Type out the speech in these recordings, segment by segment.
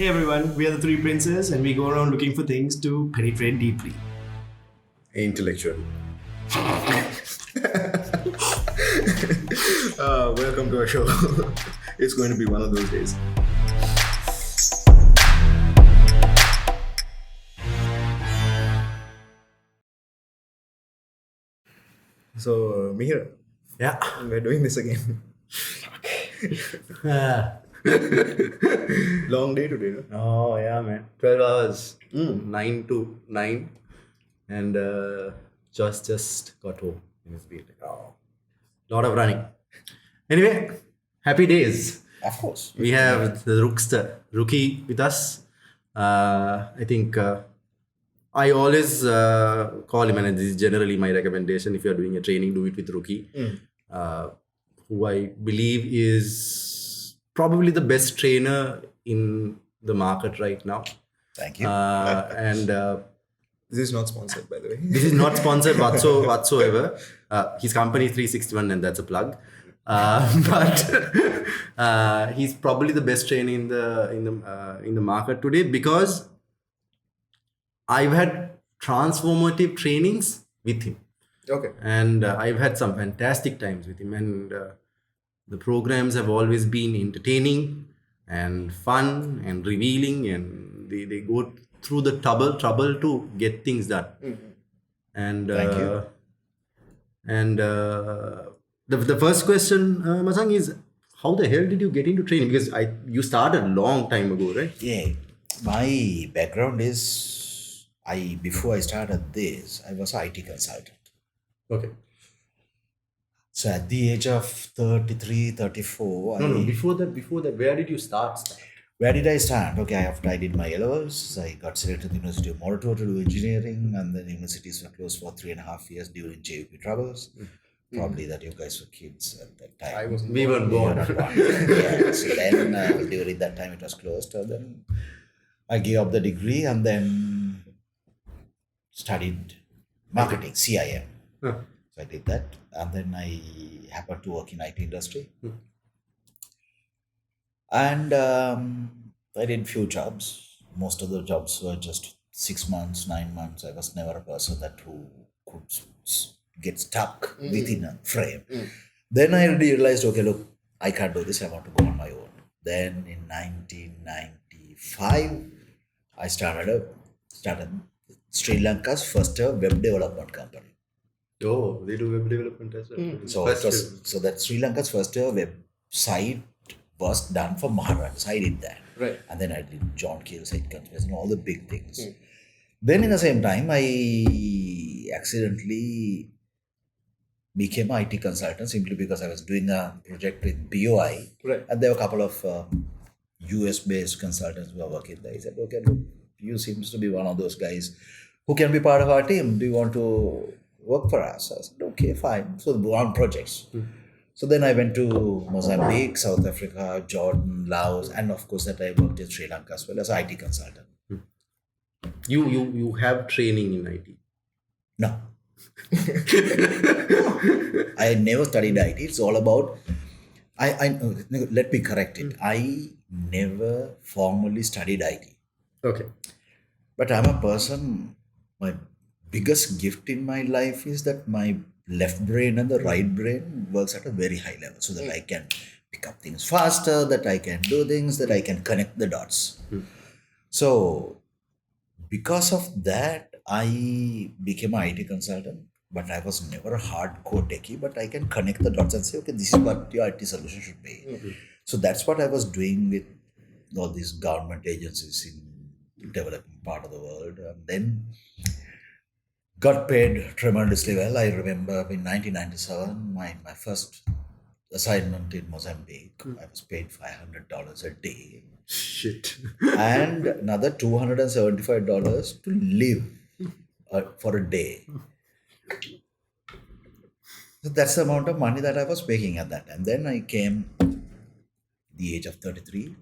Hey everyone, we are the Three Princes and we go around looking for things to penetrate deeply. Intellectual. Welcome to our show. It's going to be one of those days. So, Mihir, Yeah. we're doing this again. Ah. Long day today, no? Oh yeah, man. 12 hours. 9 to 9. And just got home. And it's been like, oh, lot of running. Anyway, happy days. Of course. We have the Rookster, Ruki with us. I think I always call him, and this is generally my recommendation. If you are doing a training, do it with Ruki, who I believe is probably the best trainer in the market right now. Thank you. And This is not sponsored, by the way. this is not sponsored whatsoever. His company is 361, and that's a plug. But he's probably the best trainer in the market today because I've had transformative trainings with him, Okay. and I've had some fantastic times with him. And the programs have always been entertaining and fun and revealing, and they go through the trouble to get things done. And Thank you. And the first question, Masang, is how the hell did you get into training? Because you started a long time ago, right? Yeah, my background is before I started this, I was an IT consultant. Okay. So at the age of 33, 34, No, before that, where did you start? where did I start? Okay, after I did my L-levels, I got selected to the University of Moratoa to do engineering, and then universities were closed for 3.5 years during JVP troubles. Probably that you guys were kids at that time. We weren't born. Yeah, so then during that time it was closed. And then I gave up the degree and then studied marketing, CIM. Huh. So I did that, and then I happened to work in IT industry. And I did few jobs. Most of the jobs were just 6 months, 9 months. I was never a person who could get stuck within a frame. Then I realized, okay, look, I can't do this. I want to go on my own. Then in 1995, I started Sri Lanka's first ever web development company. Oh, they do web development as well. So that Sri Lanka's first ever website was done for Maharaj. I did that. Right. And then I did John Keel site conspiracy and all the big things. Then in the same time, I accidentally became an IT consultant simply because I was doing a project with BOI. Right. And there were a couple of US-based consultants who were working there. He said, okay, look, you seems to be one of those guys who can be part of our team. Do you want to work for us? I said, okay, fine. So we were on projects. So then I went to Mozambique, South Africa, Jordan, Laos, and of course that I worked in Sri Lanka as well as IT consultant. You have training in IT. No. I never studied IT. It's all about, let me correct it. I never formally studied IT. Okay. But I'm a person, my biggest gift in my life is that my left brain and the right brain works at a very high level so that I can pick up things faster, that I can do things, that I can connect the dots. So because of that, I became an IT consultant, but I was never a hardcore techie, but I can connect the dots and say, okay, this is what your IT solution should be. So that's what I was doing with all these government agencies in developing part of the world. And then got paid tremendously well. I remember in 1997, my first assignment in Mozambique, I was paid $500 a day. Shit. And another $275 to live for a day. So that's the amount of money that I was making at that time. Then I came the age of 33.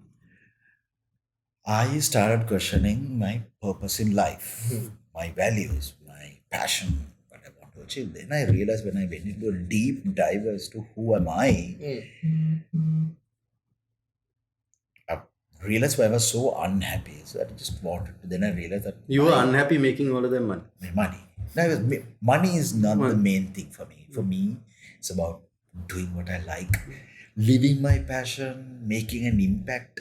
I started questioning my purpose in life, my values, my passion, what I want to achieve. Then I realized when I went into a deep dive as to who am I, realized why I was so unhappy. So I just wanted to, then I realized that You were unhappy making all of them money. my money. Now, money is not the main thing for me. For me, it's about doing what I like, living my passion, making an impact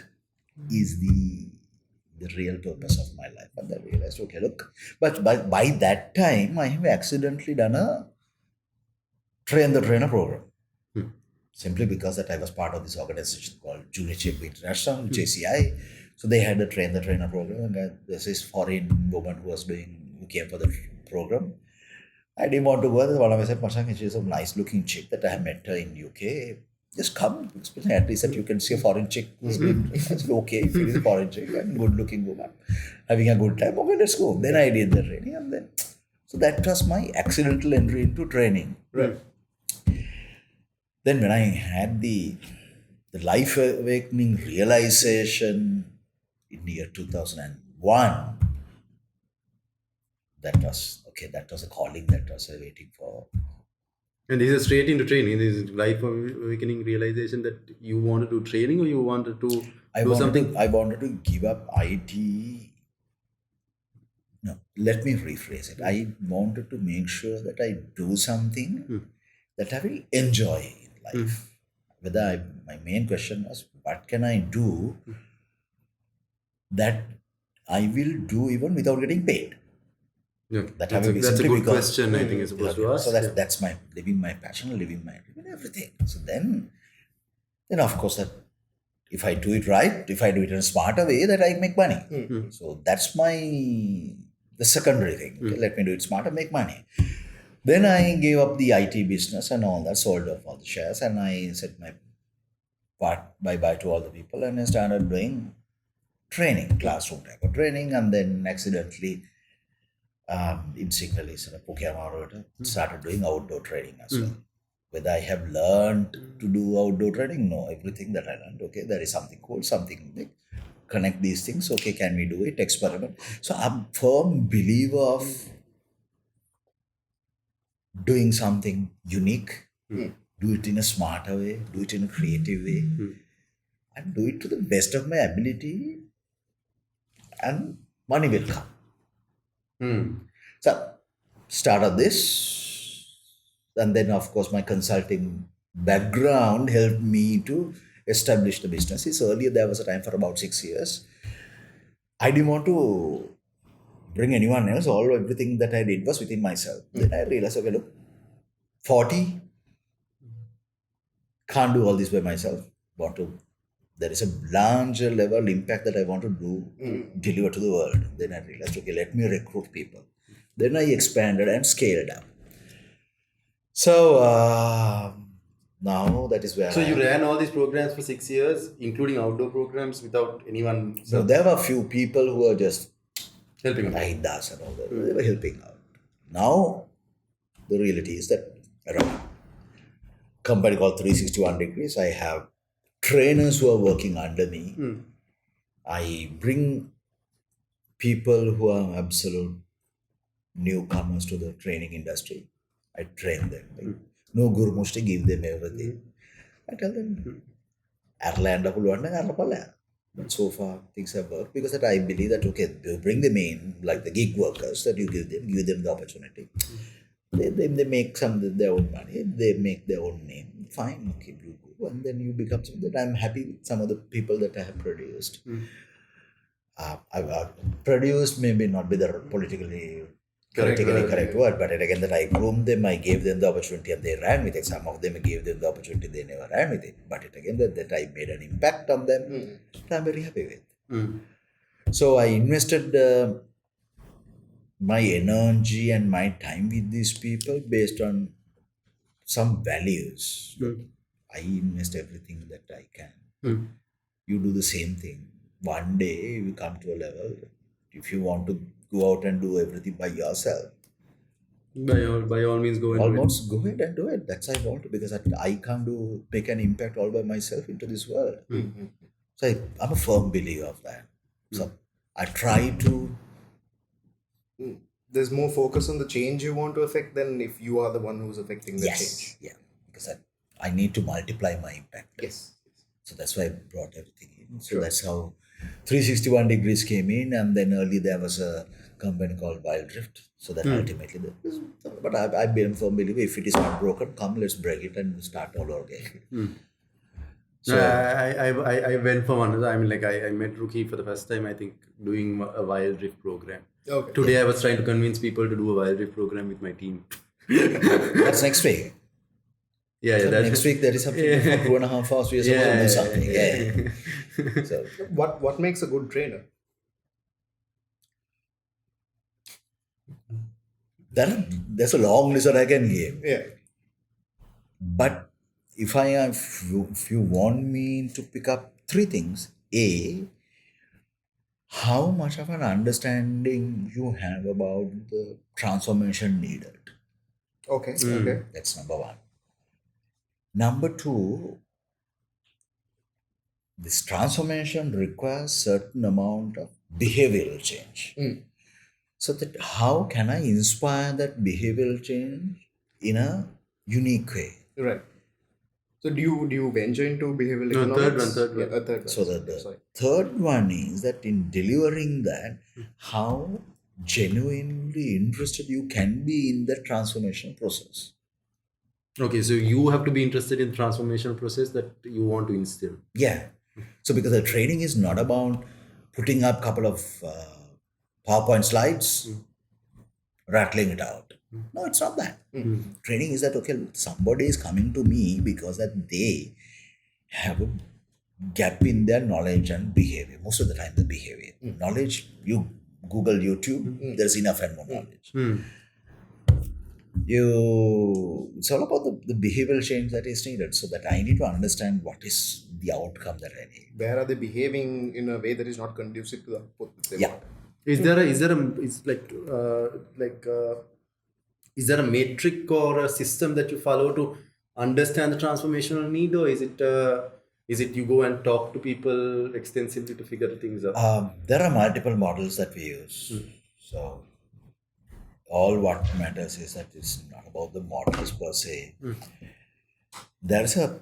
is the real purpose of my life. And I realized, okay, look, but by that time, I have accidentally done a train the trainer program. Simply because that I was part of this organization called Junior Chip International, JCI. So they had a train the trainer program, and there's this foreign woman who came for the program. I didn't want to go there. One of I said, Mashang, she's a nice looking chick that I have met her in UK. Just come. At least that you can see a foreign chick. I said, okay, if it is a foreign chick and good looking woman, having a good time, okay, let's go. Then I did the training, and then so that was my accidental entry into training. Right. Then when I had the life awakening realization in the year 2001, that was a calling that was waiting for. And this is straight into training. This is life awakening realization that you wanted to do training or you wanted to do something. I wanted to give up IT. No, let me rephrase it. I wanted to make sure that I do something that I will enjoy in life. My main question was, what can I do that I will do even without getting paid? Yeah, That that's a good question, I think you're supposed to ask. So that's my living my passion, living everything. So then of course that if I do it right, if I do it in a smarter way, that I make money. So that's the secondary thing. Okay, let me do it smarter, make money. Then I gave up the IT business and all that, sold off all the shares, and I said my bye-bye to all the people, and I started doing training, classroom type of training, and then accidentally in Sinhalese and Pukemaro started doing outdoor training as well. Whether I have learned to do outdoor training, no, everything that I learned, okay, there is something cool, something big. Connect these things, okay, can we do it, experiment. So I'm a firm believer of doing something unique, do it in a smarter way, do it in a creative way, and do it to the best of my ability, and money will come. So, started this, and then of course my consulting background helped me to establish the businesses. Earlier there was a time for about 6 years. I didn't want to bring anyone else. Everything that I did was within myself. Then I realized, okay, look, 40, can't do all this by myself. There is a larger level impact that I want to do, deliver to the world. Then I realized, okay, let me recruit people. Then I expanded and scaled up. So now that is where So you ran all these programs for 6 years, including outdoor programs, without anyone. So there were a few people who were just helping out. Aidas and all that. They were helping out. Now the reality is that I run a company called 361 Degrees. I have trainers who are working under me. I bring people who are absolute newcomers to the training industry. I train them. No guru musti give them everything. I tell them, but so far things have worked because that I believe that okay, you bring them in like the gig workers that you give them the opportunity. They make their own money, they make their own name. Fine, okay, you go, and then you become something that I'm happy with some of the people that I have produced. I've produced maybe not be the politically correct word, but again that I groomed them, I gave them the opportunity and they ran with it. Some of them gave them the opportunity, they never ran with it. But again that I made an impact on them, that I'm very happy with. So I invested my energy and my time with these people based on some values. I invest everything that I can. You do the same thing. One day you come to a level, if you want to go out and do everything by yourself, by all means go and go ahead and do it. That's I want to, because I can't make an impact all by myself into this world. So I'm a firm believer of that. So I try to. There's more focus on the change you want to affect than if you are the one who's affecting the change. Yeah, because I need to multiply my impact. Yes. So that's why I brought everything in. So that's how 361 degrees came in, and then early there was a company called Wild Drift. So that ultimately, but I've been a firm believer, if it is not broken, come, let's break it and start all over again. So I went for one. I mean, like I met Ruki for the first time, I think, doing a wild drift program. Okay. Today I was trying to convince people to do a wild drift program with my team. That's next week. Yeah, So that's next week there is something for 2.5 hours. We are supposed to do something. Yeah. So what makes a good trainer? There's a long list that I can give. Yeah. But if you want me to pick up three things, A, how much of an understanding you have about the transformation needed. Okay. Okay. That's number one. Number two, this transformation requires certain amount of behavioral change. So that how can I inspire that behavioral change in a unique way? Right. So do you venture into behavioral No, economics? third one. Yeah, a third one. So the third one is that in delivering that, how genuinely interested you can be in the transformation process. Okay, so you have to be interested in the transformation process that you want to instill. Yeah. So because the training is not about putting up a couple of PowerPoint slides, rattling it out. No, it's not that. Training is that, okay, look, somebody is coming to me because that they have a gap in their knowledge and behavior. Most of the time, the behavior. Knowledge, you Google, YouTube, there's enough and more knowledge. It's all about the behavioral change that is needed, so that I need to understand what is the outcome that I need. Where are they behaving in a way that is not conducive to the output that they Yeah. want? Is there a metric or a system that you follow to understand the transformational need, or is it you go and talk to people extensively to figure things out? There are multiple models that we use. So all what matters is that it's not about the models per se. There's an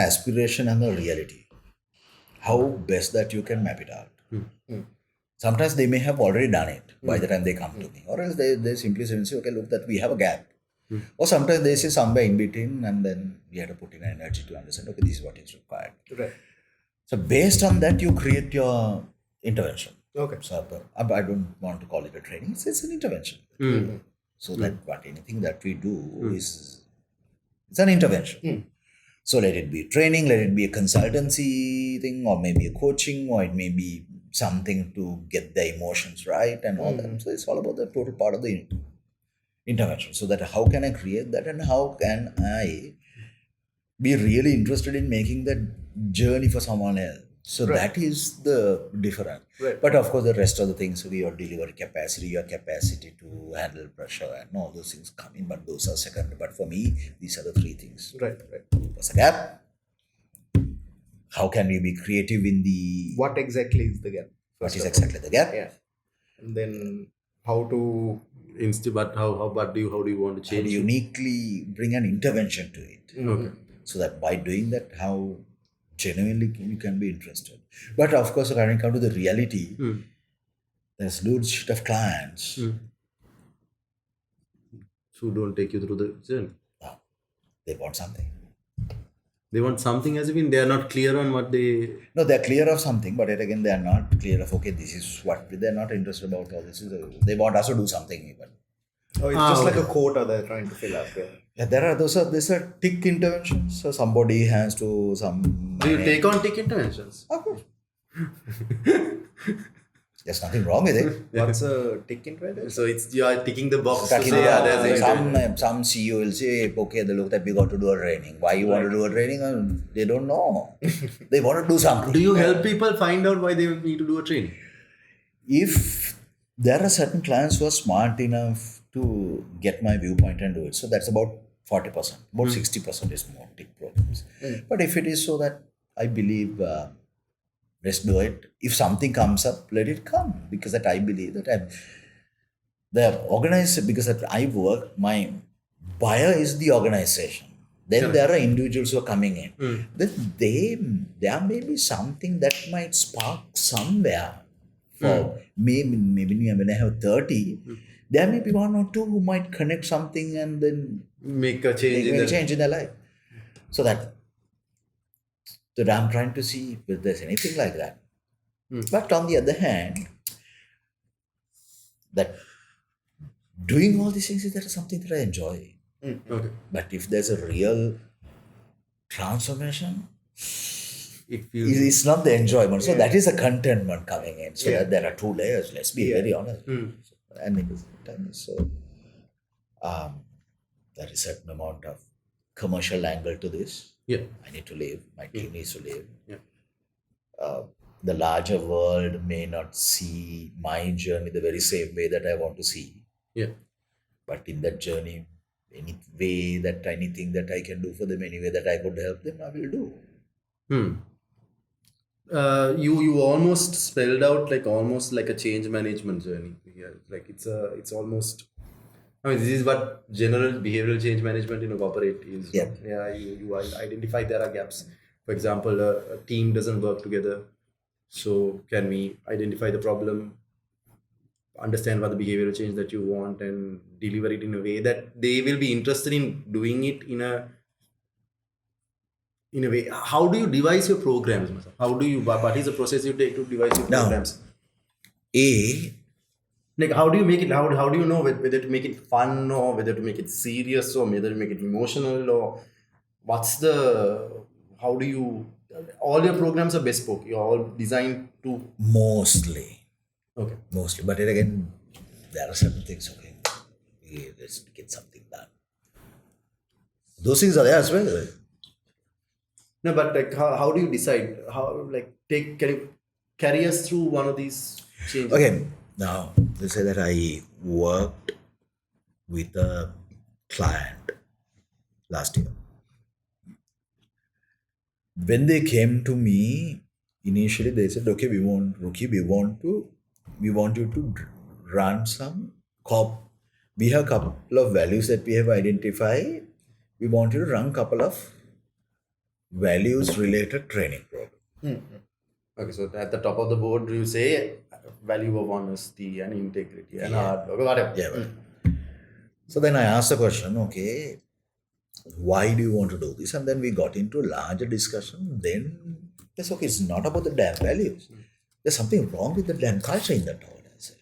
aspiration and a reality. How best that you can map it out. Sometimes they may have already done it by the time they come to me, or else they simply say, okay, look, that we have a gap. Or sometimes they say somewhere in between, and then we have to put in energy to understand, okay, this is what is required. Right. So based on that, you create your intervention. Okay. So I don't want to call it a training, it's an intervention. So that anything that we do is it's an intervention. So let it be training, let it be a consultancy thing, or maybe a coaching, or it may be something to get the emotions right and all that. So it's all about the total part of the intervention. So that how can I create that, and how can I be really interested in making that journey for someone else. So that is the difference. Right. But of course, the rest of the things, your delivery capacity, your capacity to handle pressure, and all those things come in, but those are secondary. But for me, these are the three things. Right. What's the gap? How can we be creative in the... What exactly is the gap? What is exactly the gap? Yeah. And then how to... But how do you want to change And it? uniquely bring an intervention to it. Okay. So that by doing that, how genuinely you can be interested. But of course, when it comes to the reality, there's loads of clients who don't take you through the journey. They want something. They want something, as if they are not clear on what they... No, they're clear of something, but yet again, they are not clear of, okay, this is what they're not interested about, or they want us to do something even. Oh, it's just like a quota they're trying to fill up. Yeah, these are tick interventions. So somebody has to Do you take on tick interventions? Of course. There's nothing wrong with it. What's a tick intervention? So you are ticking the box. Back to in say, the there's a- some CEO will say, okay, they look that we got to do a training. Why you want to do a training? They don't know. They want to do something. Do you help people find out why they need to do a training? If there are certain clients who are smart enough to get my viewpoint and do it, so that's about 40%. About 60% is more tick programs. But if it is so that I believe, let's do it. If something comes up, let it come. Because that I believe that the organized, because that I work, my buyer is the organization. Then there are individuals who are coming in. Then there may be something that might spark somewhere. For maybe when I have 30, there may be one or two who might connect something and then Make a change make a change in their life. So that I'm trying to see if there's anything like that. But on the other hand, that doing all these things is that something that I enjoy. Okay. But if there's a real transformation, If you it's not the enjoyment. So that is a contentment coming in. So that there are two layers. Let's be very honest. And it is so. There is a certain amount of commercial angle to this. Yeah. I need to live. My team needs to live. Yeah. The larger world may not see my journey the very same way that I want to see. Yeah. But in that journey, anything that I can do for them, any way that I could help them, I will do. You almost spelled out almost like a change management journey here. Like it's almost. I mean, this is what general behavioral change management in a corporate is. Yeah. Yeah. You identify there are gaps. For example, a team doesn't work together. So can we identify the problem, understand what the behavioral change that you want, and deliver it in a way that they will be interested in doing it in a way. How do you devise your programs? How do you? What is the process you take to devise your programs? Like how do you make it? How do you know whether to make it fun or whether to make it serious or whether to make it emotional or what's the? How do you? All your programs are bespoke. You're all designed to. Mostly. Okay. Mostly. But then again, there are certain things, okay, let's get something done. Those things are there as well. Right? No, but like how do you decide? How can you carry us through one of these changes? Okay. Now, let's say that I worked with a client last year. When they came to me, initially they said, okay, Ruki, we want you to run some we have a couple of values that we have identified. We want you to run a couple of values related training program. Okay, so at the top of the board, you say value of honesty and integrity and hard work, whatever. Yeah. Right. So then I asked the question, okay, why do you want to do this? And then we got into a larger discussion. Then it's okay, it's not about the damn values. There's something wrong with the damn culture in that organization.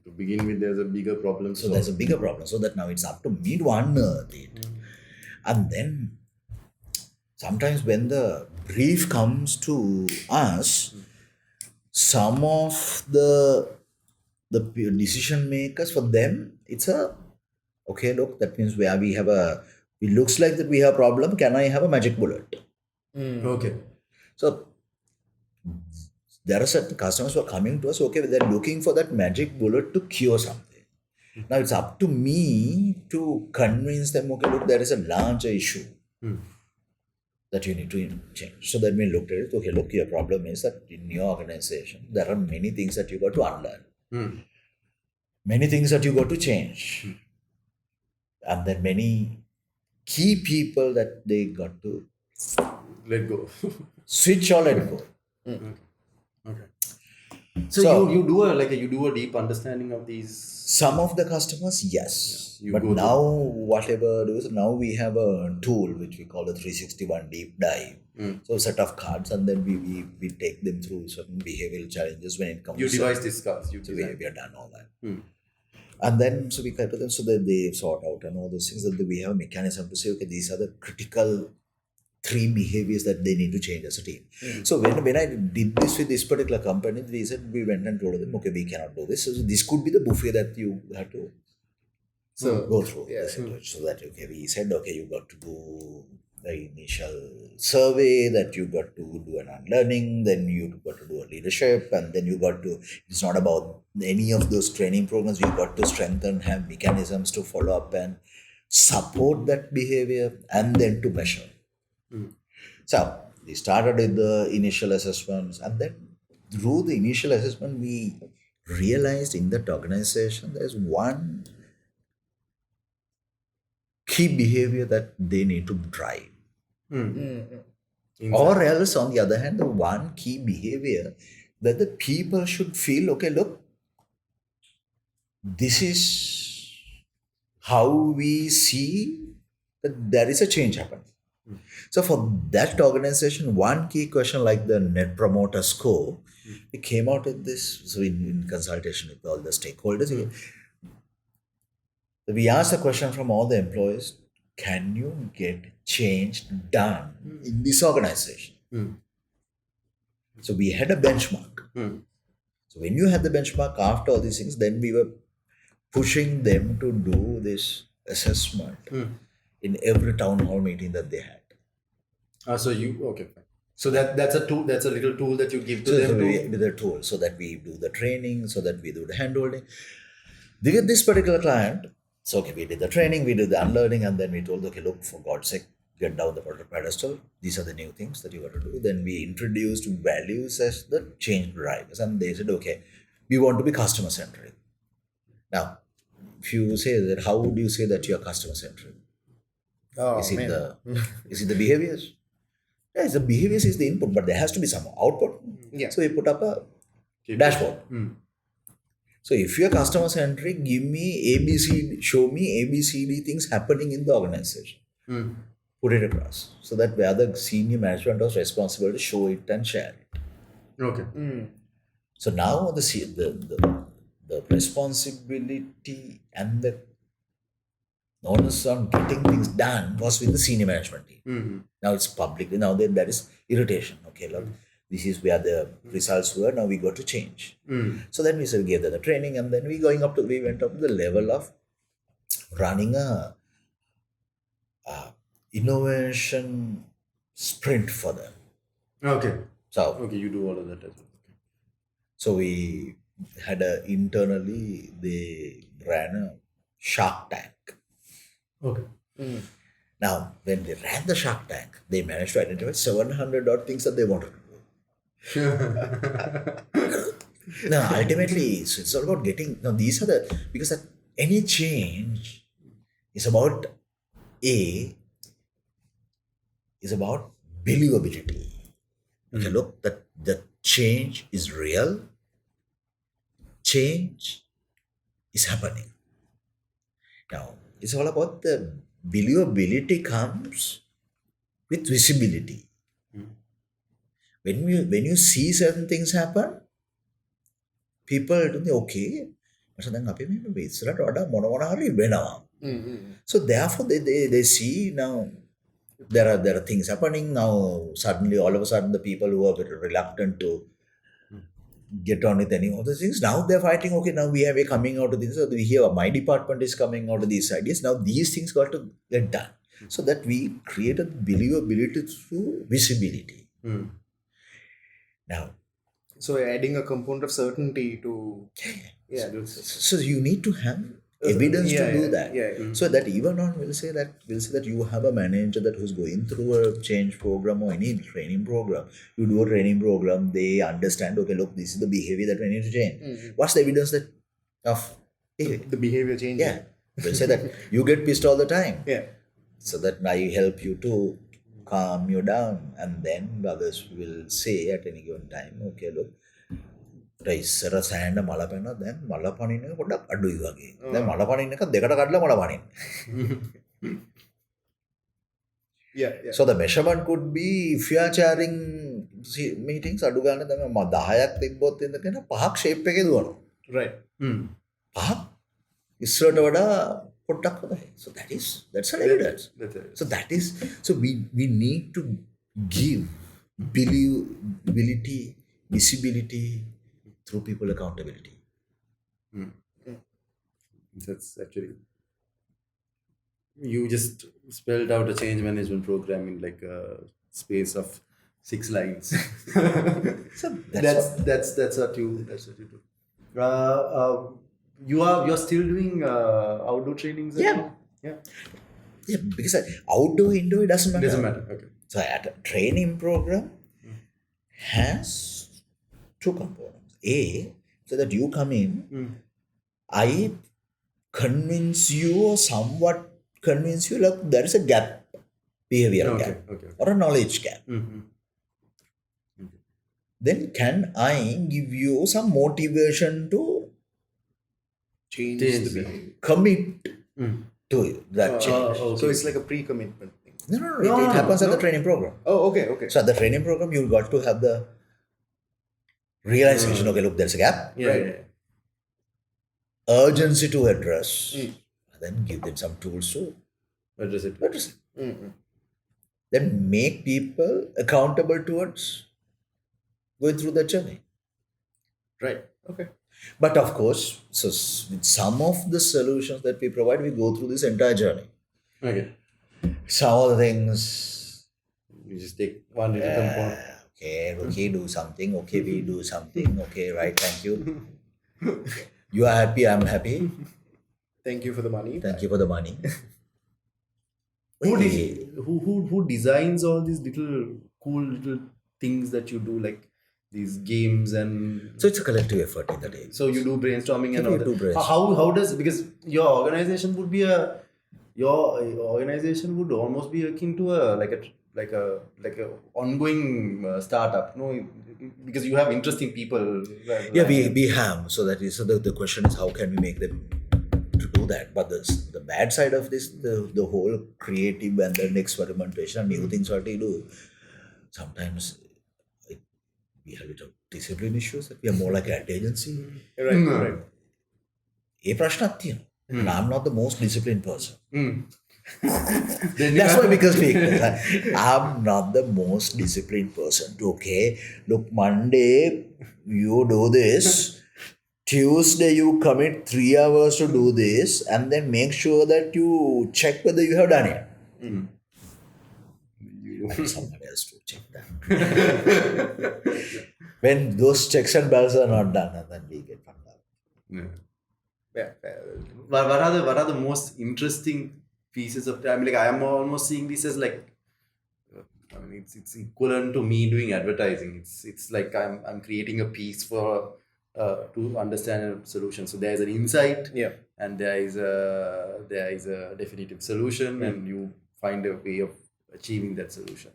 To begin with, there's a bigger problem. So there's a bigger problem. So that now it's up to me to unearth it. And then sometimes when the brief comes to us, some of the decision makers, for them, it's okay, look, that means it looks like that we have a problem. Can I have a magic bullet? Okay. So there are certain customers who are coming to us, okay, they're looking for that magic bullet to cure something. Now it's up to me to convince them, okay, look, there is a larger issue that you need to change. So then we looked at it, okay, look, your problem is that in your organization, there are many things that you got to unlearn. Many things that you got to change. And then many key people that they got to let go. Switch or let go. Okay. So you do a deep understanding of these. Some of the customers, yes. But now whatever it is, now we have a tool which we call the 361 deep dive. So a set of cards, and then we take them through certain behavioral challenges when it comes you to devise these cards. So we have done all that. And then so we cut to them so that they sort out and all those things, that we have a mechanism to say, okay, these are the critical 3 behaviors that they need to change as a team. So when I did this with this particular company, we went and told them, okay, we cannot do this. So this could be the buffet that you have to go through. So that, okay, we said, okay, you got to do the initial survey, that you got to do an unlearning, then you got to do a leadership, and then you got to, it's not about any of those training programs, you got to strengthen, have mechanisms to follow up and support that behavior, and then to measure. So we started with the initial assessments, and then through the initial assessment, we realized in that organization there's one key behavior that they need to drive. Mm. Or else, on the other hand, the one key behavior that the people should feel, okay, look, this is how we see that there is a change happening. So for that organization, one key question like the net promoter score, we came out with this, so in consultation with all the stakeholders, we asked a question from all the employees, can you get change done in this organization? So we had a benchmark. So when you had the benchmark after all these things, then we were pushing them to do this assessment in every town hall meeting that they had. Okay. Fine. So that's a tool. That's a little tool that you give to So them. with a tool, so that we do the training, so that we do the handholding. With this particular client, so okay, we did the training, we did the unlearning, and then we told, okay, look, for God's sake, get down the pedestal. These are the new things that you got to do. Then we introduced values as the change drivers, and they said, okay, we want to be customer centric. Now, if you say that, how would you say that you are customer centric? Is it the behaviors? Yes, the behaviors is the input, but there has to be some output. Yeah. So we put up a dashboard. So if you're customer centric, give me ABC, show me ABCD things happening in the organization. Put it across. So that where the senior management was responsible to show it and share it. Okay. So now the responsibility and the onus on getting things done was with the senior management team. Now it's publicly, now that is irritation. Okay, look, this is where the results were, now we got to change. So then we said, gave them the training, and then we went up to the level of running a innovation sprint for them. Okay. So Okay, you do all of that as well. Okay. So we had internally, they ran a Shark Tank. Okay. Now, when they ran the Shark Tank, they managed to identify 700 odd things that they wanted to do. Now, ultimately, it's all about getting, now these are because that any change is about believability. Okay, look, that the change is real. Change is happening. Now, it's all about the believability comes with visibility. When you see certain things happen, people think, okay, so therefore they see now there are things happening now. Suddenly, all of a sudden, the people who are very reluctant to get on with any of the things, now they're fighting. Okay, now we're coming out of this. So we hear my department is coming out of these ideas. Now these things got to get done, so that we created believability through visibility. Now, So adding a component of certainty to so you need to have evidence to do that. So that even on we'll say that you have a manager that who's going through a change program or any training program. You do a training program, they understand, okay, look, this is the behavior that we need to change. What's the evidence that of the behavior change? Yeah. We'll say that you get pissed all the time. Yeah. So that I help you to calm you down, and then others will say at any given time, okay, look, ඉස්සර සෑහෙන මල පැන දැන් මල පනින්න එක පොඩ්ඩක් අඩුයි වගේ. දැන් මල පනින්න එක දෙකට කඩලා මල පනින්න. So the measurement could be if you are chairing meetings අඩු ගන්න තමයි 10ක් තිබ්බොත් ඉඳගෙන 5ක් shape එකේ දුවනවා. Right. 5ක් ඉස්සරට වඩා පොඩ්ඩක් හොඳයි. So that's an evidence. So we need to give believability, visibility through people accountability. That's actually, you just spelled out a change management program in like a space of 6 lines. So that's what you do. You're still doing outdoor trainings? Yeah. Because outdoor, indoor, it doesn't matter. Doesn't matter. Okay. So at a training program has 2 components. So that you come in, I convince you or somewhat convince you, look, there is a gap, behavioral Okay, gap, okay. or a knowledge gap. Mm-hmm. Then can I give you some motivation to Change Change the the- behavior. commit Mm. to that change? Okay. So it's like a pre-commitment thing. No, it happens at the training program. Oh, okay. So at the training program, you got to have the realization, okay, look, there's a gap, Yeah, Right. yeah. urgency to address, then give them some tools to Address it. address it. Mm-mm. Then make people accountable towards going through that journey. Right. Okay. But of course, so with some of the solutions that we provide, we go through this entire journey. Okay. Some of the things, You just take one little compound. okay, Ruki, do something, okay, we do something, okay, right, thank you. You are happy, I'm happy. Thank you for the money. Thank you for the money. Who designs all these little cool little things that you do, like these games and So it's a collective effort in the day. so you do brainstorming and Yeah, all we do that. brainstorm. How does, because your organization would be your organization would almost be akin to a ongoing startup, no? Because you have interesting people. Yeah, we have. So that is, so the question is, how can we make them to do that? But the bad side of this, the whole creative and then experimentation and new things what we do, sometimes we have little discipline issues that we are more like an agency. Right. ඒ ප්‍රශ්නක් තියෙනවා. And I'm not the most disciplined person. Then That's why because I'm not the most disciplined person. Okay, look, Monday you do this. Tuesday you commit 3 hours to do this, and then make sure that you check whether you have done it. And somebody else to check that. When those checks and balances are not done, and then we get fucked up. Yeah. What are the most interesting pieces of, I mean, like I am almost seeing this as like, I mean, it's equivalent to me doing advertising. It's like I'm creating a piece for to understand a solution. So there is an insight, Yeah. and there is a definitive solution, and you find a way of achieving that solution.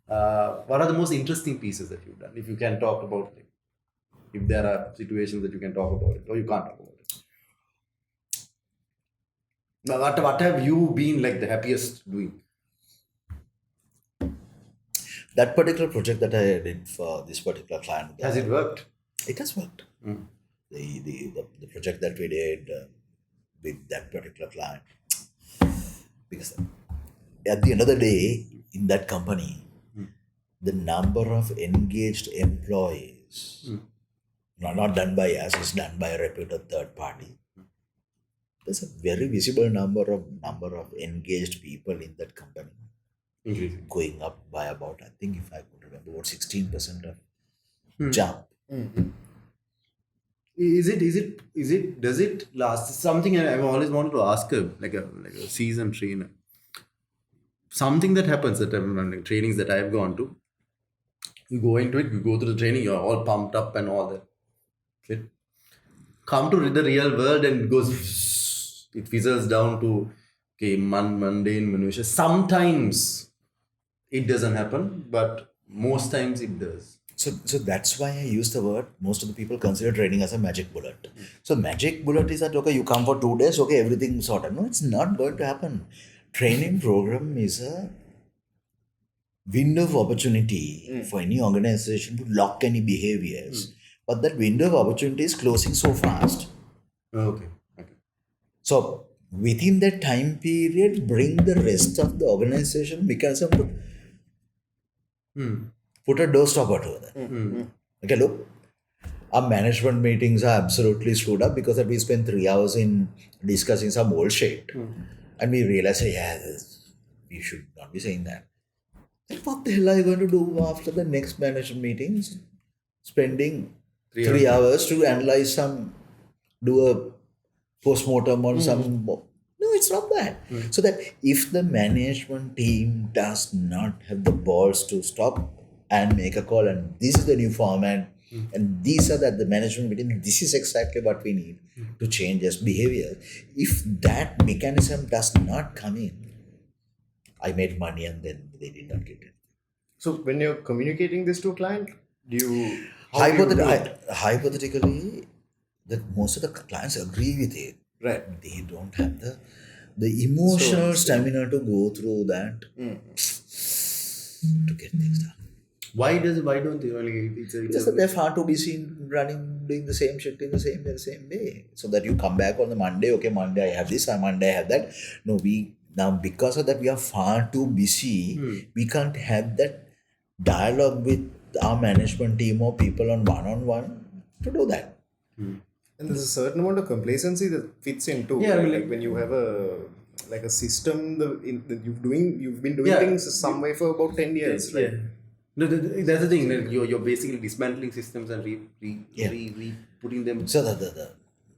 What are the most interesting pieces that you've done? If you can talk about it, if there are situations that you can talk about it, or you can't talk about it. Now, what have you been like the happiest doing? That particular project that I did for this particular client, Has it worked? it has worked. The project that we did with that particular client, because at the end of the day, in that company, the number of engaged employees, not done by us, is done by a reputed third party. There's a very visible number of engaged people in that company, Increasing. going up by about, I think if I could remember, about 16% of jump. Does it last? Something I've always wanted to ask like a seasoned trainer. Something that happens that like trainings that I've gone to, you go into it, you go through the training, you're all pumped up and all that. Shit. Come to the real world and it goes, it fizzles down to okay, mundane minutia. Sometimes it doesn't happen, but most times it does. So that's why I use the word, most of the people consider training as a magic bullet. So magic bullet is that, okay, you come for 2 days, okay, everything sorted. No, it's not going to happen. Training program is a window of opportunity for any organization to lock any behaviors. But that window of opportunity is closing so fast. Okay. So within that time period, bring the rest of the organization mechanism to put a doorstopper to that. Okay, look, our management meetings are absolutely screwed up because we spent 3 hours in discussing some old shit. And we realized, we should not be saying that. Then what the hell are you going to do after the next management meetings? Spending 3 hours to analyze do a post-mortem on some... No, it's not that. So that if the management team does not have the balls to stop and make a call, and this is the new format, And these are the management meeting. This is exactly what we need to change as behavior. If that mechanism does not come in, I made money and then they did not get it. So when you're communicating this to a client, how do you do it? Hypothetically, that most of the clients agree with it. Right. They don't have the emotional stamina to go through that to get things done. Why don't they? Because they're far too busy in doing the same shit in the same way. So that you come back on the Monday, okay, Monday I have this, Monday I have that. No, now because of that we are far too busy. We can't have that dialogue with our management team or people on one-on-one to do that. And there's a certain amount of complacency that fits into like when you have a system you've been doing things some way for about 10 years, right? No, that's the thing. Like you're basically dismantling systems and putting them. So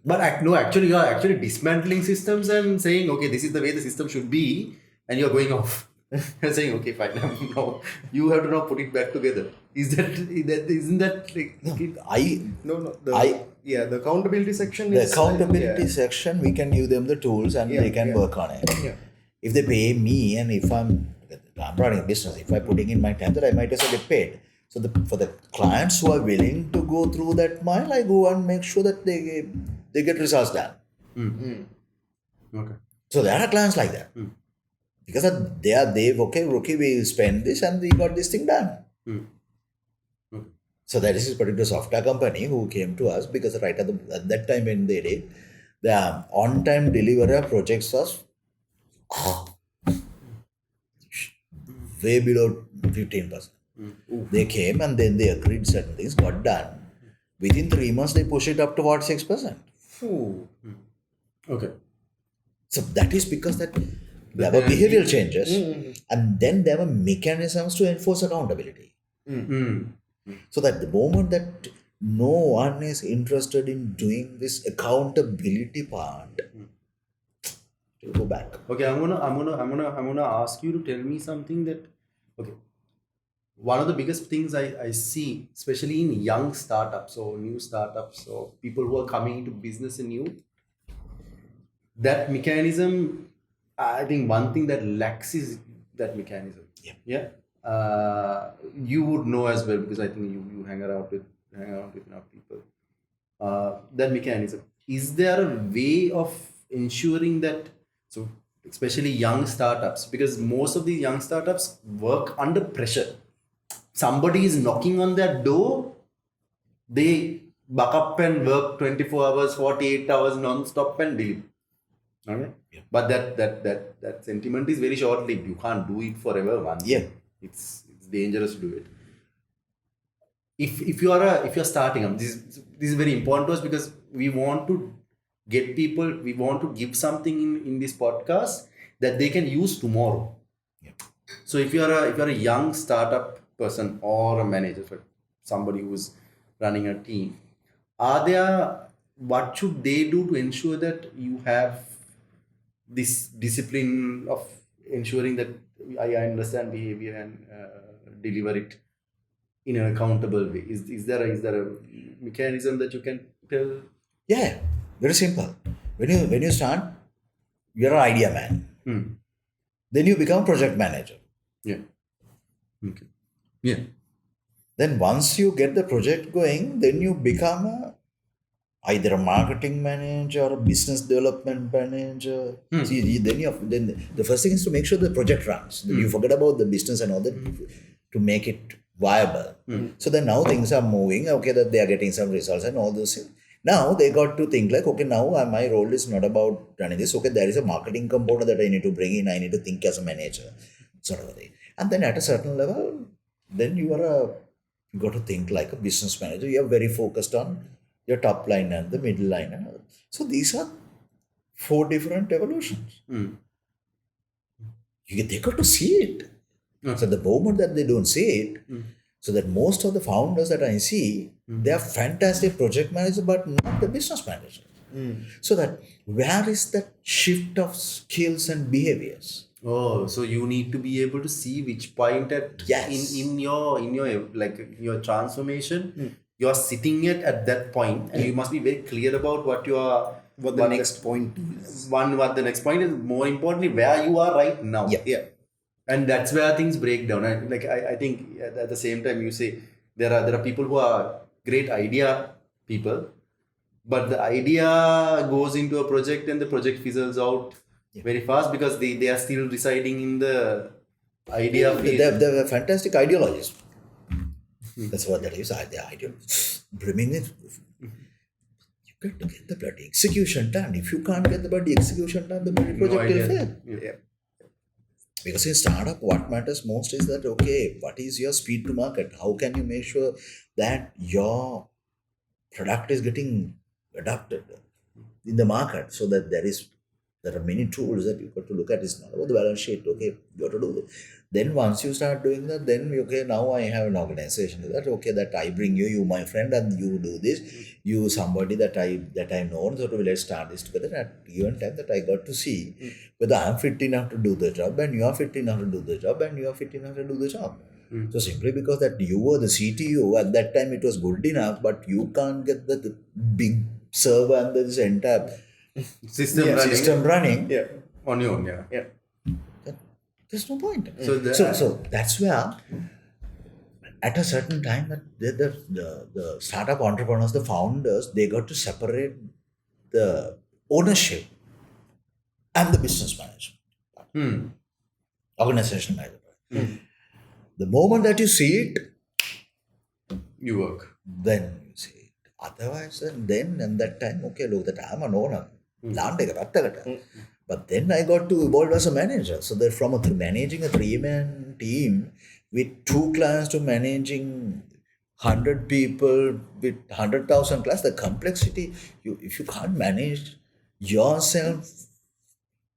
Actually, you're actually dismantling systems and saying, okay, this is the way the system should be, and you're going off. And saying, okay, fine, now you have to now put it back together. Isn't that like? The accountability section. The accountability section, we can give them the tools and they can work on it. Yeah. If they pay me, and if I'm running a business, if I'm putting in my time, that I might as well get paid. So for the clients who are willing to go through that mile, I go and make sure that they get results done. Okay. So there are clients like that. Because okay, Ruki, we spend this and we got this thing done. Okay. So that is this particular software company who came to us because right at that time when they did, the on-time delivery of projects was way below 15%. They came and then they agreed certain things, got done. Within 3 months, they pushed it up to about 6%. Okay. So that is because that there were behavioral changes and then there were mechanisms to enforce accountability. So that the moment that no one is interested in doing this accountability part, to go back. Okay, I'm gonna ask you to tell me something that, okay, one of the biggest things I see, especially in young startups or new startups or people who are coming into business anew, that mechanism, I think one thing that lacks is that mechanism. Yeah. You would know as well because I think you hang around with enough people. That mechanism. Is there a way of ensuring that? So especially young startups, because most of these young startups work under pressure. Somebody is knocking on their door, they buck up and work 24 hours, 48 hours non-stop and deliver. Okay? Yeah. But that sentiment is very short-lived. You can't do it forever. It's dangerous to do it. If you're starting, this is very important to us because we want to get people, we want to give something in this podcast that they can use tomorrow. Yeah. So if you're a young startup person or a manager, for somebody who's running a team, what should they do to ensure that you have this discipline of ensuring that I understand behavior and deliver it in an accountable way? Is there a mechanism that you can tell? Yeah, very simple. When you start, you're an idea man. Then you become project manager. Yeah. Okay. Yeah. Then once you get the project going, then you become either a marketing manager or a business development manager. See, then the first thing is to make sure the project runs. You forget about the business and all that to make it viable. So then now things are moving. Okay, that they are getting some results and all those things. Now they got to think like, okay, now my role is not about running this. Okay, there is a marketing component that I need to bring in. I need to think as a manager, sort of a thing. And then at a certain level, then you got to think like a business manager. You are very focused on your top line and the middle line. And all. So these are 4 different evolutions. They got to see it. So the moment that they don't see it, so that most of the founders that I see, they are fantastic project managers, but not the business managers. So that where is that shift of skills and behaviors? Oh, so you need to be able to see which point in your transformation you're sitting at that point, and you must be very clear about what you are. What the next point is. What the next point is. More importantly, where you are right now. Yeah. And that's where things break down. I think at the same time you say there are people who are great idea people, but the idea goes into a project and the project fizzles out very fast because they are still residing in the idea phase. They're fantastic ideologies. That's what that is. The ideology. Brimming it. You got to get the bloody execution done. If you can't get the bloody execution done, the bloody project will fail. Yeah. Because in startup, what matters most is that, okay, what is your speed to market? How can you make sure that your product is getting adopted in the market so that there are many tools that you've got to look at. It's not about the balance sheet, okay, you have to do it. Then once you start doing that, then, okay, now I have an organization that, okay, that I bring you my friend, and you do this, you somebody that I know, so let's start this together. At given time that I got to see whether I'm fit enough to do the job, and you are fit enough to do the job, and you are fit enough to do the job. So simply because that you were the CTO, at that time it was good enough, but you can't get the big server and this entire system running on your own. Yeah. There's no point. So that's where at a certain time that the startup entrepreneurs, the founders, they got to separate the ownership and the business management, organizational management. The moment that you see it, you work. then you see it. Otherwise, then at that time, okay, look, that I'm an owner. But then I got to evolve as a manager. So that from managing a 3-man team with 2 clients to managing 100 people with 100,000 clients, the complexity, if you can't manage yourself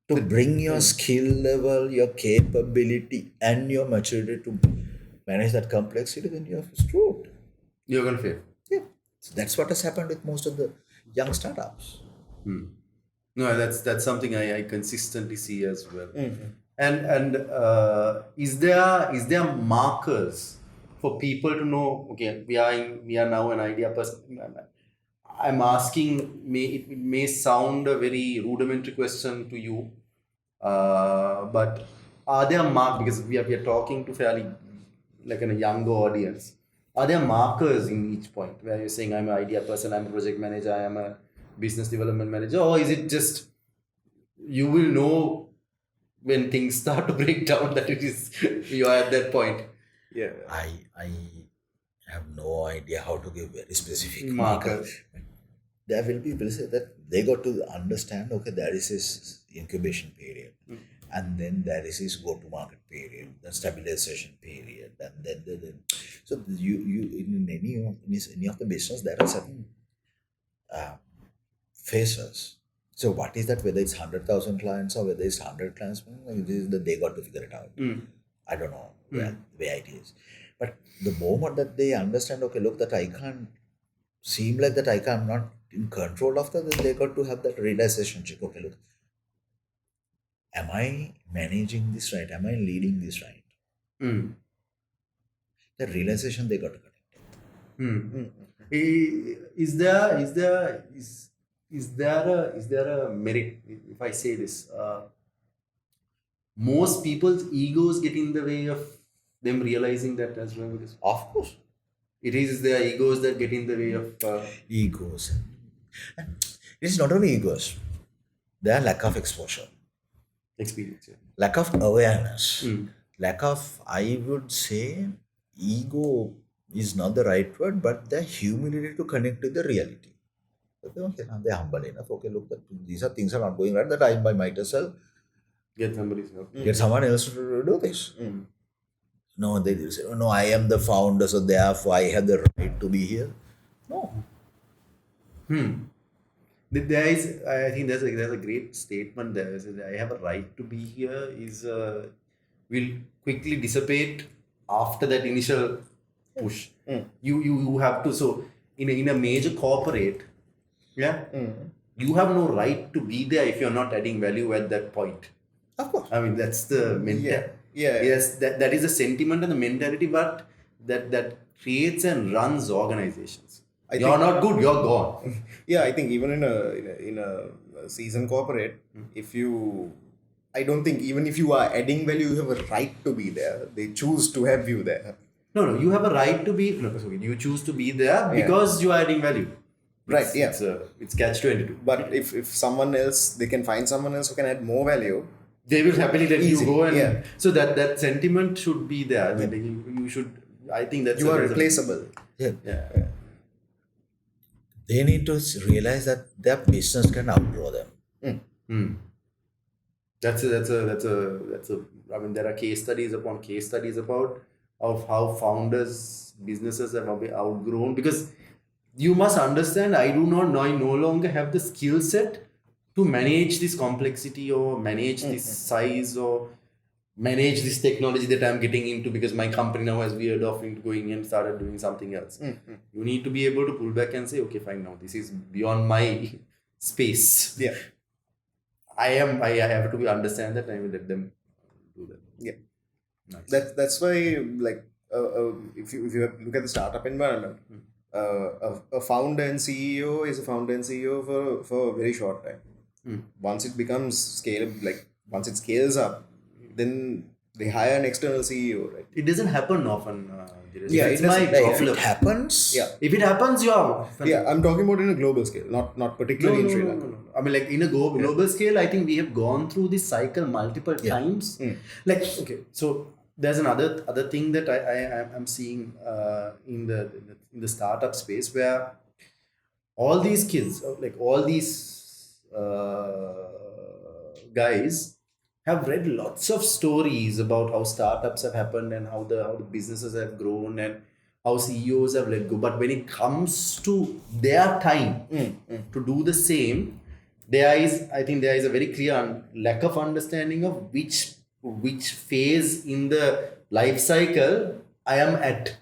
to bring your skill level, your capability and your maturity to manage that complexity, then you're screwed. You're going to fail. Yeah. So that's what has happened with most of the young startups. No, that's something I consistently see as well. And is there markers for people to know? Okay, we are now an idea person. I'm asking. It may sound a very rudimentary question to you, but are there because we are talking to fairly like a younger audience? Are there markers in each point where you're saying I'm an idea person, I'm a project manager, I am a business development manager, or is it just you will know when things start to break down that it is you are at that point? Yeah. I have no idea how to give very specific Markers. There will be people say that they got to understand, okay, there is this incubation period, and then there is this go-to-market period, the stabilization period, and then so you in any of the business there are certain phases. So what is that? Whether it's 100,000 clients or whether it's 100 clients, it is that they got to figure it out. I don't know where it is, but the moment that they understand, okay, look, that I can't seem like that I'm not in control of that, then they got to have that realization check. Okay, look, am I managing this right? Am I leading this right? The realization they got to connect. Is there a merit if I say this? Most people's egos get in the way of them realizing that as well. Because Of course, it is their egos that get in the way of egos. And it is not only egos. There are lack of exposure, experience. lack of awareness, lack of, I would say, ego is not the right word, but the humility to connect to the reality. Okay, now they're humble enough. Okay, look, these are things are not going right. That I might as well Get somebody's help. get someone else to do this. No, they will say, oh, no, I am the founder, so therefore I have the right to be here. No. There is, I think there's a great statement there. I have a right to be here will quickly dissipate after that initial push. You have to, so in a major corporate, you have no right to be there if you're not adding value at that point. Of course. I mean, that's the mentality. Yeah. Yes, that is the sentiment and the mentality, but that creates and runs organizations. You're not good, you're gone. Yeah, I think even in a seasoned corporate, if you, I don't think even if you are adding value, you have a right to be there. They choose to have you there. No, you have a right to be. No, sorry, you choose to be there because you are adding value. Right. It's catch-22. But if someone else, they can find someone else who can add more value. They will happily let Easy. you go, and Yeah. so that sentiment should be there. I mean, you should. I think that's You are replaceable. Yeah. They need to realize that their business can outgrow them. That's a. I mean, there are case studies upon case studies about of how founders businesses have outgrown, because you must understand, I no longer have the skill set to manage this complexity or manage this size or manage this technology that I'm getting into, because my company now has veered off into going and started doing something else. You need to be able to pull back and say, okay, fine, now this is beyond my space. Yeah. I have to understand that, and I will let them do that. Yeah. Nice. That's why, like, if you look at the startup environment, a founder and CEO is a founder and CEO for a very short time. Once it becomes scalable, like once it scales up, then they hire an external CEO, right? It doesn't happen often. Dheeraj. Yeah, It's it my doesn't. If problem. it happens, Yeah. If it happens, you're Yeah, I'm talking about in a global scale, not particularly in Sri Lanka. No. I mean, like in a global scale, I think we have gone through this cycle multiple times. Like, okay, so there's other thing that I'm seeing in the startup space, where all these kids, like all these guys, have read lots of stories about how startups have happened and how the businesses have grown and how CEOs have let go. But when it comes to their time to do the same, I think there is a very clear lack of understanding of which phase in the life cycle I am at.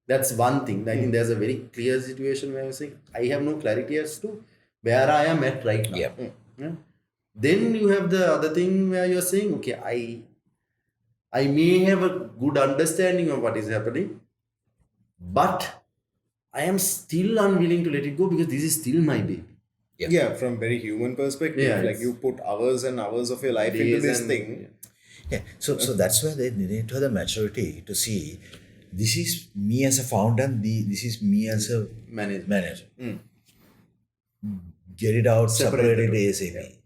That's one thing. I think there's a very clear situation where you're saying, I have no clarity as to where I am at right now. Yeah. Then you have the other thing where you're saying, okay, I may have a good understanding of what is happening, but I am still unwilling to let it go because this is still my baby. Yeah, from very human perspective, Yeah, like you put hours and hours of your life into Days this and- thing. Yeah, so that's where they need to have the maturity to see this is me as a founder and this is me as a manager. Get it out, separate it ASAP.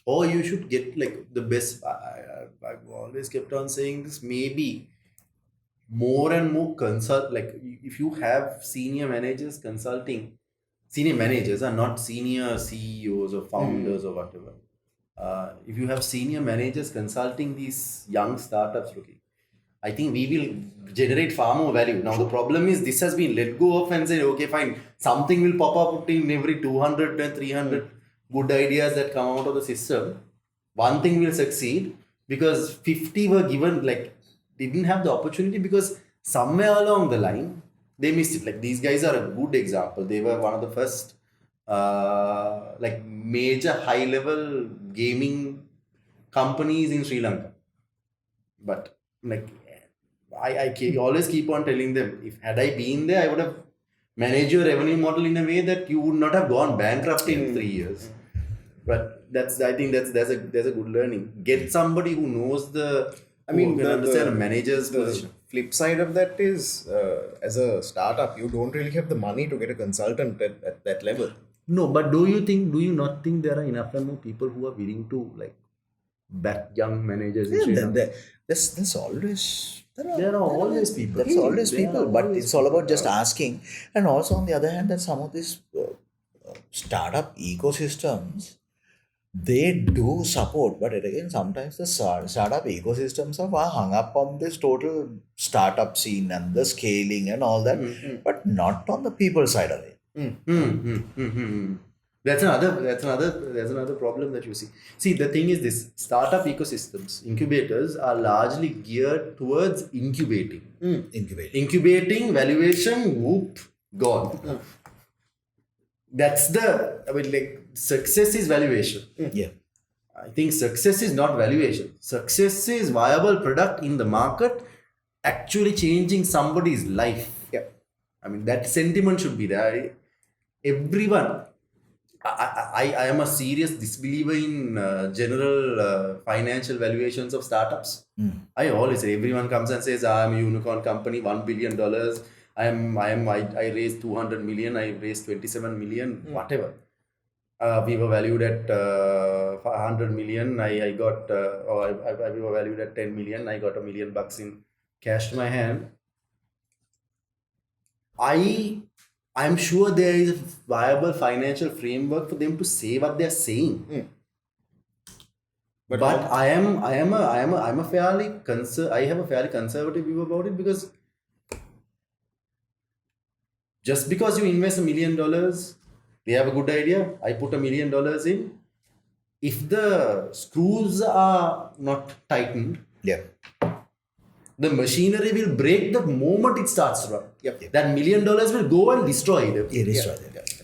Or you should get like the best. I've always kept on saying this. Maybe more and more consult. Like if you have senior managers consulting, senior managers are not senior CEOs or founders or whatever. If you have senior managers consulting these young startups, Ruki, I think we will generate far more value. Now the problem is this has been let go of and say, okay, fine, something will pop up in every 200 and 300 good ideas that come out of the system. One thing will succeed because 50 were given, like, didn't have the opportunity because somewhere along the line, they missed it. Like, these guys are a good example. They were one of the first, like, major high-level gaming companies in Sri Lanka. But, like, I always keep on telling them, if had I been there, I would have managed your revenue model in a way that you would not have gone bankrupt in 3 years. But I think there's a good learning. Get somebody who knows who can understand a manager's position. Flip side of that is, as a startup, you don't really have the money to get a consultant at that level. No, but do you not think there are enough and more people who are willing to like back young managers in Sri Lanka? There's always There are always people. There's always people, but it's all about just asking. And also on the other hand, that some of these startup ecosystems, they do support, but again, sometimes the startup ecosystems are hung up on this total startup scene and the scaling and all that, but not on the people side of it. That's another problem that you see. See, the thing is this: startup ecosystems, incubators are largely geared towards incubating. Incubating, valuation, whoop, gone. That's success is valuation. Yeah. I think success is not valuation. Success is viable product in the market actually changing somebody's life. Yeah. I mean, that sentiment should be there. Everyone, I am a serious disbeliever in general financial valuations of startups. I always say, everyone comes and says, I'm a unicorn company, $1 billion. I raised 200 million, I raised 27 million, whatever. We were valued at 100 million. We were valued at 10 million. I got $1 million in cash to my hand. I'm sure there is a viable financial framework for them to say what they're saying. But I have a fairly conservative view about it, because just because you invest $1 million, they have a good idea. I put $1 million in. If the screws are not tightened, the machinery will break the moment it starts to run. That $1 million will go and destroy them.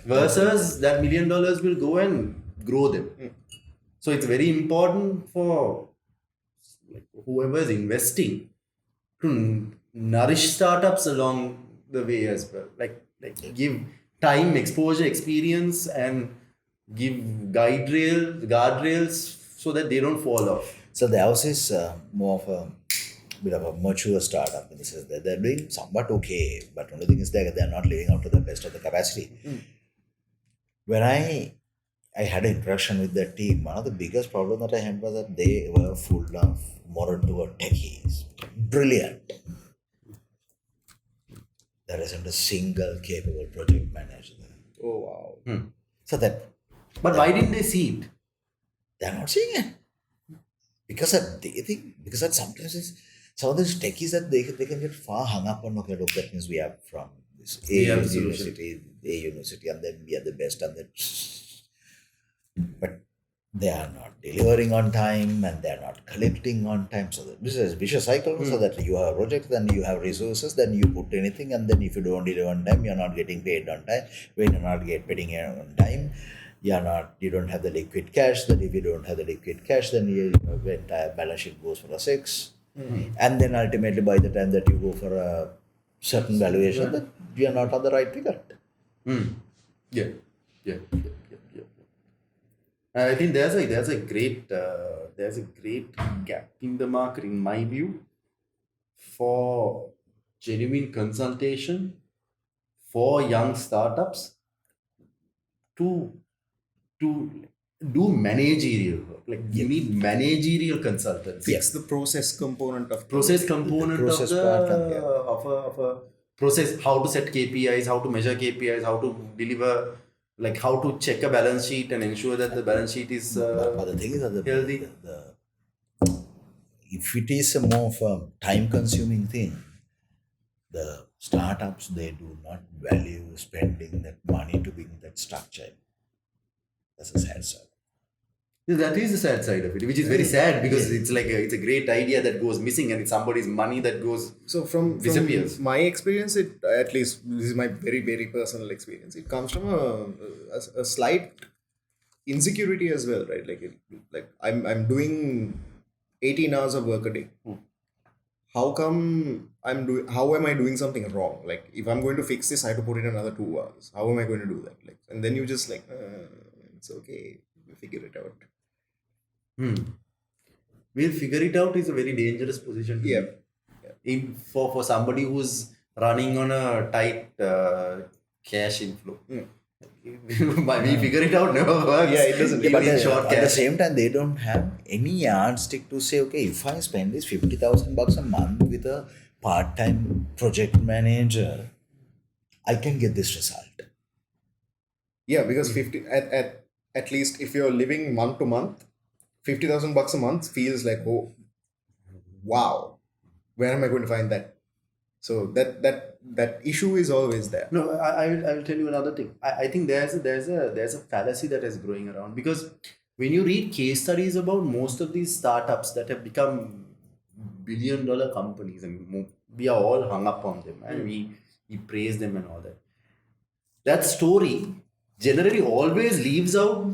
Versus that $1 million will go and grow them. So it's very important for whoever is investing to nourish startups along the way as well. Like give time, exposure, experience, and give guardrails so that they don't fall off. So the house is more of a bit of a mature startup in the sense that they're doing somewhat okay, but only thing is that they're not living up to the best of the capacity. When I had an interaction with that team, one of the biggest problems that I had was that they were full of more into a techies. Brilliant. There isn't a single capable project manager there. Oh, wow. So that. But why didn't they see it? They're not seeing it. Because that sometimes some of these techies that they can get far hung up on, okay, look, that means we have from this A university, and then we are the best, and then. But they are not delivering on time and they are not collecting on time. So this is a vicious cycle. So that you have a project, then you have resources, then you put anything, and then if you don't deliver on time, you're not getting paid on time. When you're not getting paid on time, you don't have the liquid cash. Then if you don't have the liquid cash, then your entire balance sheet goes for a 6. And then ultimately by the time that you go for a certain valuation, that you are not on the right figure. Yeah. I think there's a great gap in the market, in my view, for genuine consultation for young startups to do managerial work. Like you need managerial consultants. Fix the process component of Process how to set KPIs, how to measure KPIs, how to deliver, like how to check a balance sheet and ensure that the balance sheet is but the thing is that healthy. If it is a more of a time-consuming thing, the startups, they do not value spending that money to bring that structure. That's a sad side. Yeah, that is the sad side of it, which is very sad, because it's like it's a great idea that goes missing, and it's somebody's money that goes disappears. From my experience, at least this is my very, very personal experience. It comes from a slight insecurity as well, right? Like I'm doing 18 hours of work a day. How come how am I doing something wrong? Like if I'm going to fix this, I have to put in another 2 hours. How am I going to do that? Like, and then you just like, it's okay, we'll figure it out. We'll figure it out is a very dangerous position to be. For somebody who's running on a tight cash inflow. We figure it out never works. Yeah, it doesn't. But at the same time, they don't have any yardstick to say, okay, if I spend this $50,000 a month with a part-time project manager, I can get this result. Yeah, because at least if you're living month to month, $50,000 a month feels like, oh, wow, where am I going to find that? So that issue is always there. No, I will tell you another thing. I think there's a fallacy that is growing around, because when you read case studies about most of these startups that have become billion-dollar companies, and we are all hung up on them and we praise them and all that. That story generally always leaves out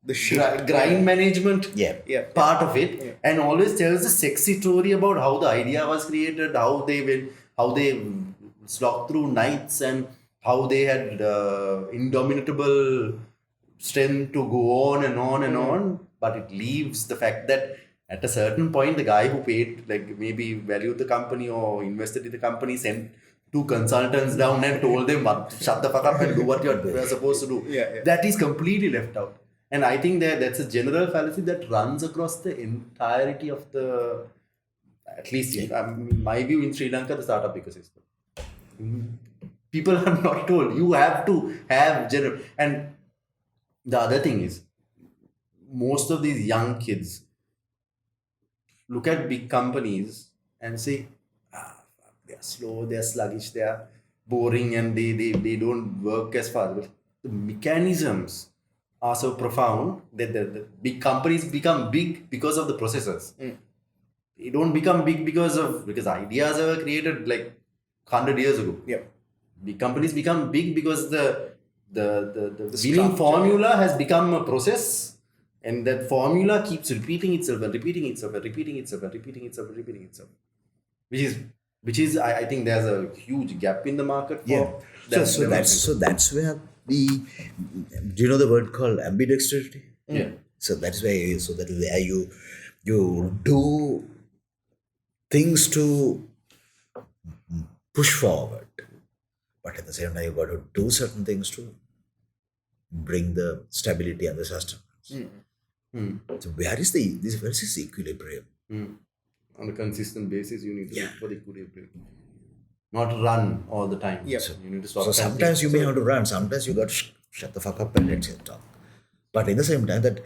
the shit. grind management Yeah. part of it, and always tells a sexy story about how the idea was created, how they slogged through nights, and how they had indomitable strength to go on and on and on. But it leaves the fact that at a certain point, the guy who paid, like maybe valued the company or invested in the company, sent two consultants down and told them, shut the fuck up and do what you're supposed to do. Yeah. That is completely left out. And I think that's a general fallacy that runs across the entirety of the, at least in my view, in Sri Lanka, the startup ecosystem. People are not told. You have to have general. And the other thing is, most of these young kids look at big companies and say, they're slow, they're sluggish, they're boring, and they don't work as fast. But the mechanisms are so profound that the big companies become big because of the processes. They don't become big because ideas were created like 100 years ago. Yeah. Big companies become big because the winning structure. formula has become a process, and that formula keeps repeating itself and repeating itself and repeating itself and repeating itself and repeating itself. Which is I think there's a huge gap in the market for So that's where do you know the word called ambidexterity? Yeah. So that's where you do things to push forward, but at the same time you got to do certain things to bring the stability and the sustenance. So where is this equilibrium? On a consistent basis, you need to look for the equilibrium. Not run all the time. Yeah. So you need to stop. So sometimes you may have to run, sometimes you got to shut the fuck up and let's talk. But in the same time, that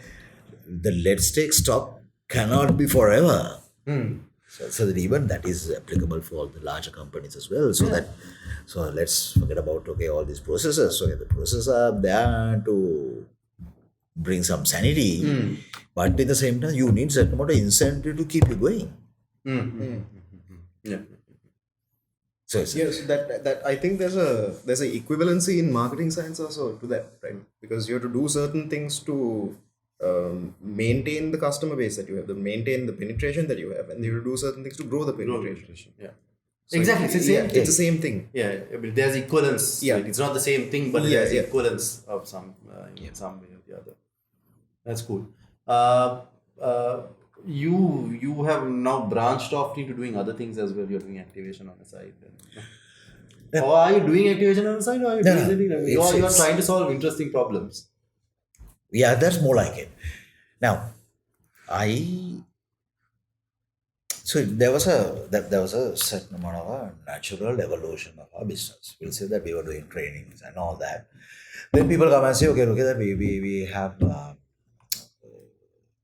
the let's take stock cannot be forever. So that even that is applicable for all the larger companies as well. So let's forget about all these processes. So the processes are there to bring some sanity, but at the same time, you need certain amount of incentive to keep you going. Yeah. So that I think there's a equivalency in marketing science also to that, right? Because you have to do certain things to maintain the customer base that you have, to maintain the penetration that you have, and you have to do certain things to grow the penetration. Yeah. So Exactly. it's the same thing. Yeah. But there's equivalence. Yeah. Like, it's not the same thing, but there's equivalence of some in some way or the other. That's cool. You have now branched off into doing other things as well. You're doing activation on the side. Or are you doing activation on the side, or are you doing something? You're trying to solve interesting problems. Yeah, that's more like it. Now, so there was a certain amount of a natural evolution of our business. We'll say that we were doing trainings and all that. Then people come and say, okay, that we have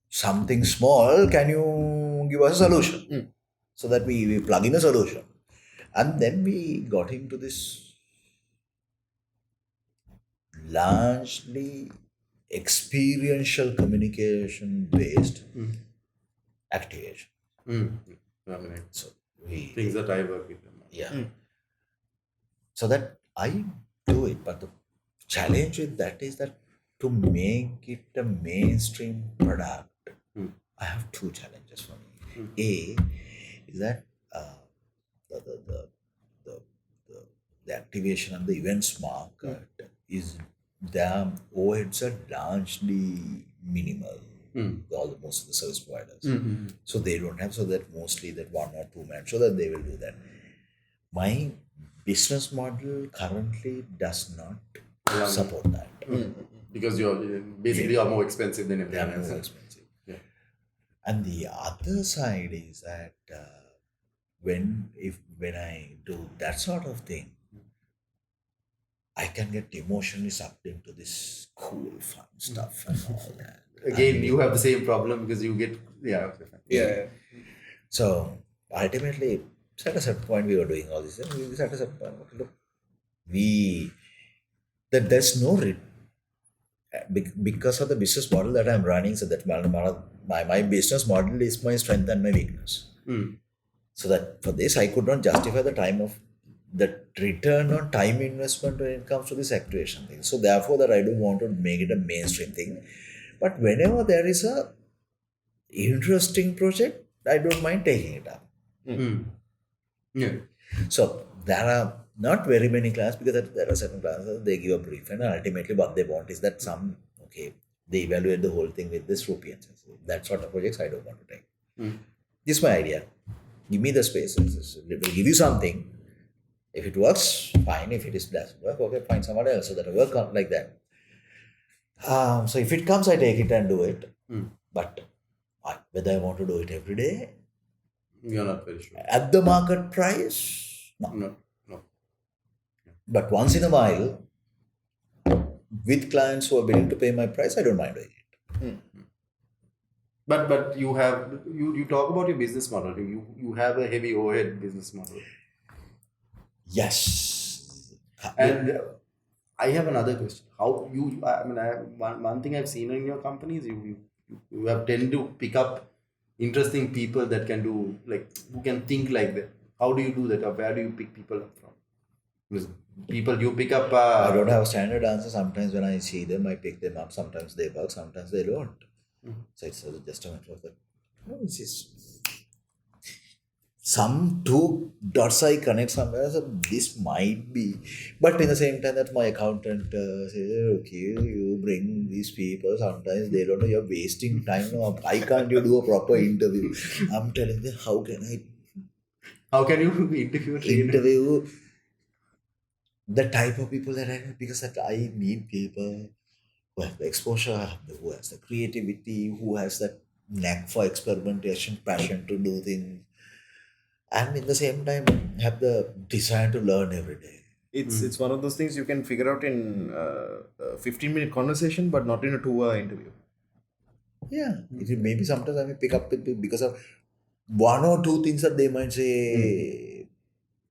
something small. Can you give us a solution? So that we plug in a solution. And then we got into this largely experiential communication based activation. So things that I work with. So that I do it, but the challenge with that is that to make it a mainstream product, I have two challenges for me. A is that the activation and the events market is their overheads are largely minimal. Most of the service providers. So they don't have, so that mostly that one or two man, so that they will do that. My business model currently does not support that. Because you're basically are more expensive than everyone else. More expensive. Yeah. And the other side is that when I do that sort of thing, I can get emotionally sucked into this cool, fun stuff and all that. Again, you have the same problem because you get So ultimately, at a certain point, we were doing all this. And at a certain point, look, there's no because of the business model that I'm running. So that my business model is my strength and my weakness. So that for this, I could not justify the return on time investment when it comes to this activation thing. So therefore, that I don't want to make it a mainstream thing. But whenever there is a interesting project, I don't mind taking it up. Yeah. So there are not very many classes because there are certain classes they give a brief and ultimately what they want is that they evaluate the whole thing with this rupee. So that sort of projects I don't want to take. This is my idea. Give me the space. It will give you something. If it works, fine. If it doesn't work, okay, find someone else so that I work on like that. So if it comes, I take it and do it. But whether I want to do it every day, You're not very sure. at the market price, no. No. But once in a while, with clients who are willing to pay my price, I don't mind doing it. But you have you talk about your business model. You have a heavy overhead business model. Yes. And I have another question. How you? I mean, I have one thing I've seen in your company is you have tend to pick up interesting people that can do who can think like that. How do you do that? Or where do you pick people up from? Because people you pick up. I don't have a standard answer. Sometimes when I see them, I pick them up. Sometimes they work, sometimes they don't. So it's just a matter of that. It's just some two dots I connect somewhere. So this might be, but in the same time that my accountant says, okay, you bring these people. Sometimes they don't know you're wasting time. No, why can't you do a proper interview? I'm telling them, how can I How can you interview the type of people that I need? Because that I need people who have the exposure, who has the creativity, who has that knack for experimentation, passion to do things, and in the same time have the desire to learn every day. It's one of those things you can figure out in a 15-minute conversation, but not in a 2-hour interview. Yeah, maybe sometimes I may pick up with because of one or two things that they might say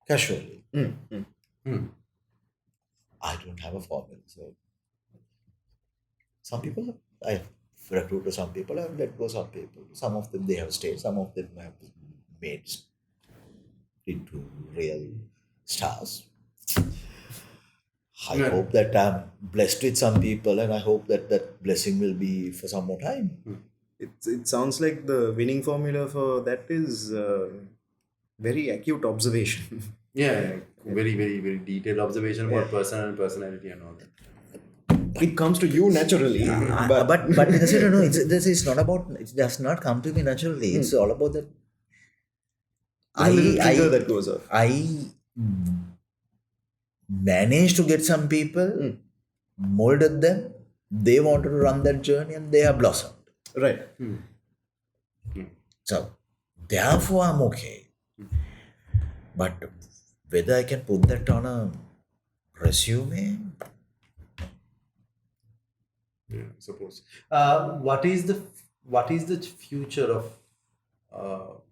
casually. I don't have a formula, so some people I have recruited some people, I have let go some people. Some of them they have stayed, some of them have made into real stars. I hope that I'm blessed with some people, and I hope that that blessing will be for some more time. It sounds like the winning formula for that is very acute observation. Yeah, very, very, very detailed observation about person and personality and all that. It comes to you naturally, But no, it's not about. It does not come to me naturally. It's all about that. trigger that goes off. I managed to get some people, molded them. They wanted to run that journey, and they have blossomed. Right. So, therefore, I'm okay. But whether I can put that on a resume, Yeah, suppose. What is the future of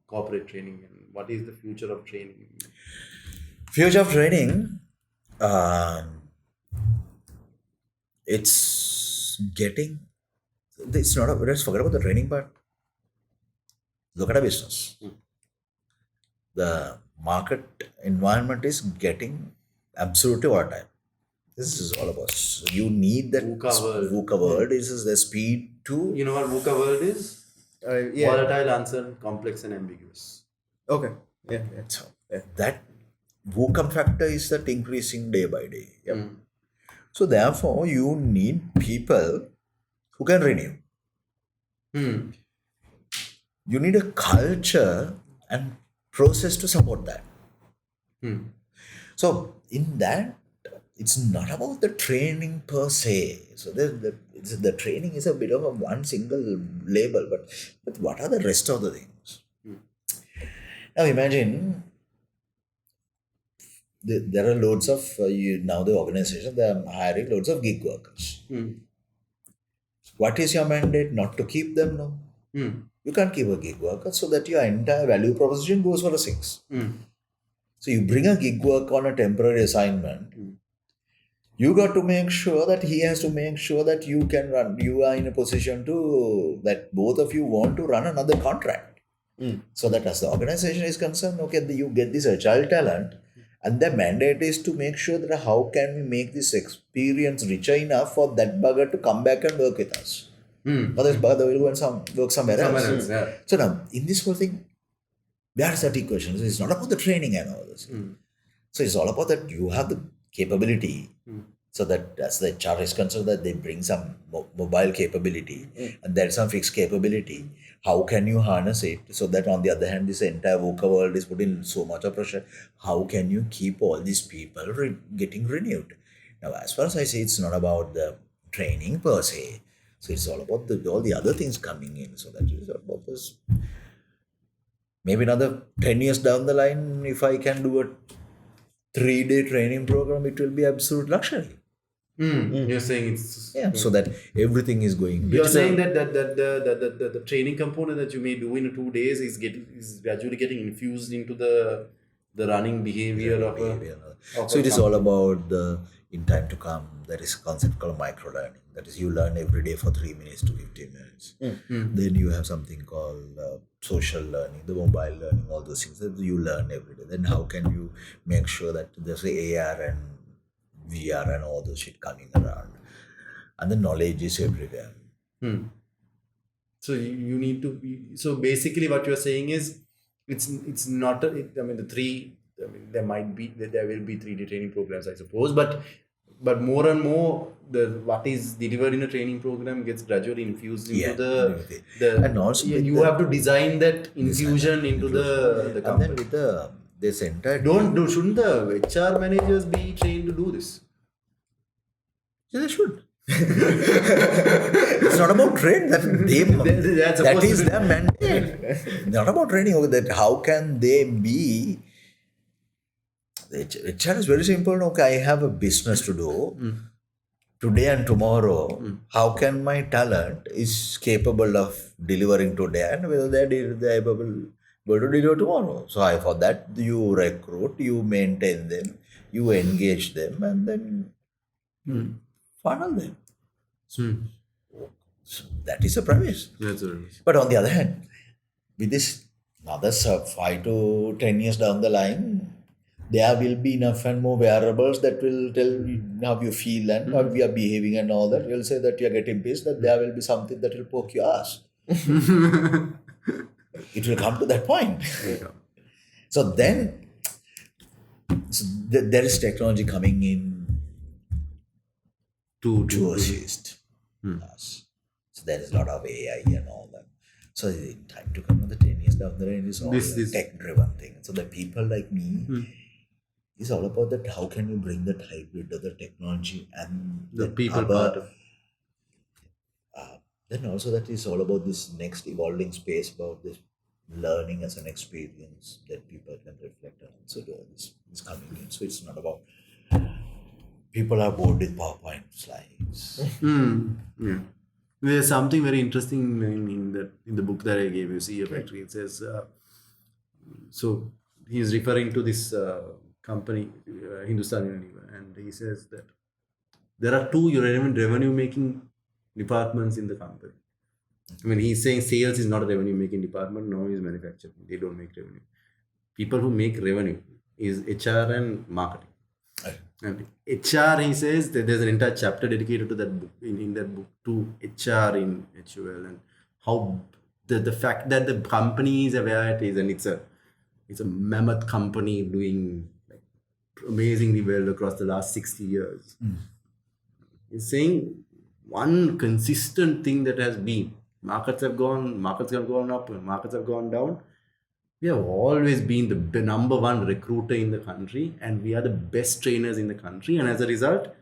corporate training, and what is the future of training? future of training, it's getting. It's not. Let's forget about the training part. Look at a business. The market environment is getting absolutely volatile. This is all about. You need that VUCA world. This is the speed to. You know what VUCA world is? Yeah. Volatile, uncertain, complex, and ambiguous. Okay. Yeah. So that VUCA factor is that increasing day by day. Yep. So therefore, you need people who can renew. You need a culture and process to support that. So in that, it's not about the training per se. So the training is a bit of a one single label, but what are the rest of the things? Now imagine there are loads of now the organization they are hiring loads of gig workers. What is your mandate? Not to keep them? No. You can't keep a gig worker so that your entire value proposition goes for a 6. So you bring a gig worker on a temporary assignment. You got to make sure that he has to make sure that you can run. You are in a position to that both of you want to run another contract. So that as the organization is concerned, okay, you get this agile talent, and the mandate is to make sure that how can we make this experience richer enough for that bugger to come back and work with us. Others will go and work somewhere else. Somewhere else, yeah. So now, in this whole thing, there are certain questions. It's not about the training and all this. So it's all about that you have the capability. So that as the HR is concerned, that they bring some mobile capability and there's some fixed capability. How can you harness it so that on the other hand, this entire VUCA world is put in so much of pressure? How can you keep all these people getting renewed? Now, as far as I say, it's not about the training per se. So it's all about all the other things coming in. So that is about this. Maybe another 10 years down the line, if I can do a 3-day training program, it will be absolute luxury. You're saying it's So that everything is going. You're saying that the training component that you may do in 2 days is gradually getting infused into the running behavior of a. So it is all about in time to come. There is a concept called micro learning. That is, you learn every day for 3 minutes to 15 minutes. Then you have something called social learning, the mobile learning, all those things that you learn every day. Then how can you make sure that there's AR and VR and all those shit coming around, and the knowledge is everywhere. So you need to be. So basically, what you're saying is, it's not. There will be 3D training programs, I suppose, but more and more what is delivered in a training program gets gradually infused into the and also you have to design that infusion into the company. And then with this entire shouldn't the HR managers be trained to do this? Yeah, they should. It's not about training. That is their mandate. Not about training. That how can they be? The HR is very simple. Okay, I have a business to do today and tomorrow. How can my talent is capable of delivering today and whether they're able to deliver tomorrow? So for that you recruit, you maintain them, you engage them, and then funnel them. So that is a premise. But on the other hand, with this another 5 to 10 years down the line, there will be enough and more variables that will tell you how you feel and how we are behaving and all that. You'll say that you are getting pissed, that there will be something that will poke your ass. It will come to that point. So then, there is technology coming in to assist us. So there is a lot of AI and all that. So in time to come, the 10 years down the line is all a tech-driven thing. So the people like me, it's all about that. How can you bring that hybrid of the technology and the people part of. Then also that is all about this next evolving space about this learning as an experience that people can reflect on. So this is coming in. So it's not about people are bored with PowerPoint slides. There's something very interesting in the book that I gave you, CEO Factory. It says so he's referring to this company, Hindustan Unilever, and he says that there are 2 revenue making departments in the company. I mean, he's saying sales is not a revenue making department, nor is manufacturing. They don't make revenue. People who make revenue is HR and marketing. And HR, he says that there's an entire chapter dedicated to that book, in that book, to HR in HUL, and how the fact that the company is where it is, and it's a mammoth company doing amazingly well across the last 60 years. He's saying one consistent thing that has been, markets have gone up, markets have gone down. We have always been the number 1 recruiter in the country, and we are the best trainers in the country. And as a result,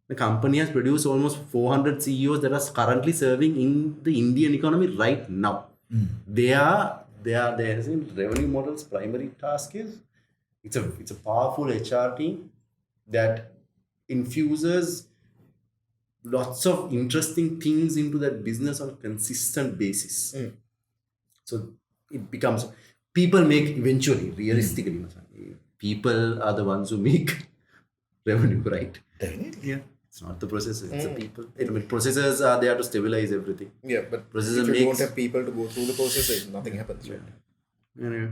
the company has produced almost 400 CEOs that are currently serving in the Indian economy right now. They are revenue models. Primary task is it's a powerful HR team that infuses lots of interesting things into that business on a consistent basis. So it becomes. People make eventually, realistically, people are the ones who make revenue, right? Definitely. Yeah. It's not the processors, it's the people. Processors are there to stabilize everything. Yeah, but Processor if you don't have people to go through the process, nothing happens. Right? Anyway.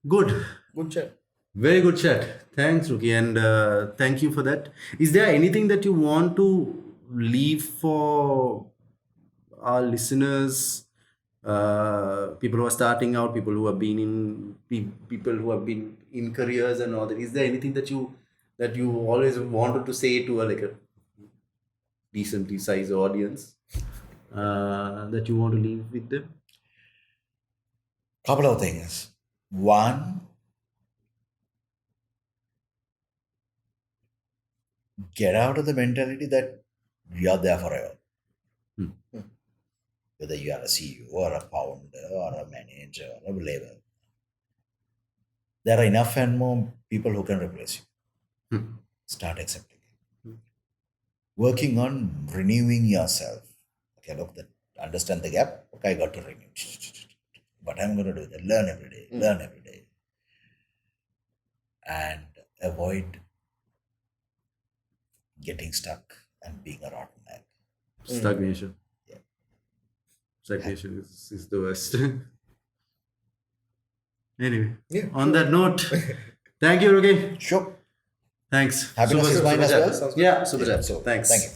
Good. Good chat. Very good chat. Thanks, Ruki, and thank you for that. Is there anything that you want to leave for our listeners, people who are starting out, people who have been in people who have been in careers and all that, is there anything that you always wanted to say to a decently sized audience that you want to leave with them? Couple of things. One, get out of the mentality that we are there forever. Whether you are a CEO or a founder or a manager or a labor, there are enough and more people who can replace you. Start accepting it. Working on renewing yourself. Okay, look, understand the gap. Okay, I got to renew. But I'm going to do that. Learn every day. Learn every day. And avoid getting stuck and being a rotten egg. Stagnation. Stagnation is the worst. Anyway, on that note, thank you, Ruki. Sure. Thanks. Happiness is mine as well. Yeah, super. Thanks. Thank you.